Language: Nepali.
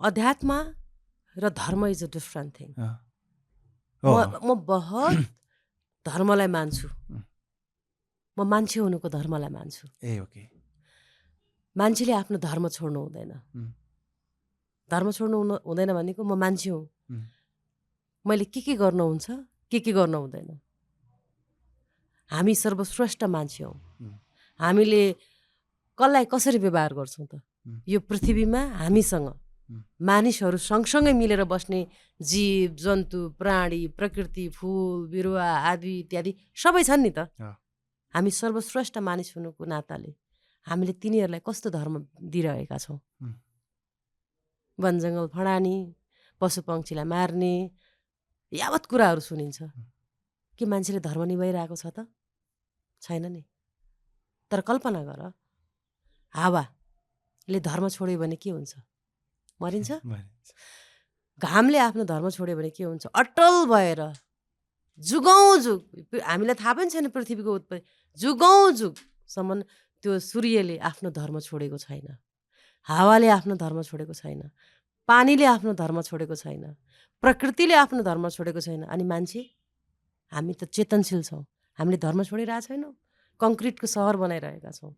अध्यात्म र धर्म इज अ डिफरेन्ट थिङ। हो म बहुत धर्मलाई मान्छु, म मान्छे हुनुको धर्मलाई मान्छु। ए ओके मान्छेले आफ्नो धर्म छोड्नु हुँदैन। धर्म छोड्नु हुँदैन भनेको म मान्छे हुँ, मैले के गर्नु हुन्छ, के गर्नु हुँदैन। हामी सर्वश्रेष्ठ मान्छे हौँ। हामीले कसलाई कसरी व्यवहार गर्छौँ त? यो पृथ्वीमा हामीसँग मानिसहरू सँगसँगै मिलेर बस्ने जीव जन्तु प्राणी प्रकृति फुल बिरुवा आदि इत्यादि सबै छन् नि त। हामी सर्वश्रेष्ठ मानिस हुनुको नाताले हामीले तिनीहरूलाई कस्तो धर्म दिइरहेका छौँ? वन जङ्गल फडानी, पशु पक्षीलाई मार्ने यावत कुराहरू सुनिन्छ। के मान्छेले धर्म निभाइरहेको छ त? छैन नि। तर कल्पना गर, हावाले धर्म छोड्यो भने के हुन्छ? मरिन्छ। घामले आफ्नो धर्म छोड्यो भने के हुन्छ? अटल भएर जुगौँ जुग, हामीलाई थाहा पनि छैन पृथ्वीको उत्पत्ति, जुगौँ जुगसम्म त्यो सूर्यले आफ्नो धर्म छोडेको छैन, हावाले आफ्नो धर्म छोडेको छैन, पानीले आफ्नो धर्म छोडेको छैन, प्रकृतिले आफ्नो धर्म छोडेको छैन। अनि मान्छे, हामी त चेतनशील छौँ, हामीले धर्म छोडिरहेको छैनौँ, कङ्क्रिटको सहर बनाइरहेका छौँ।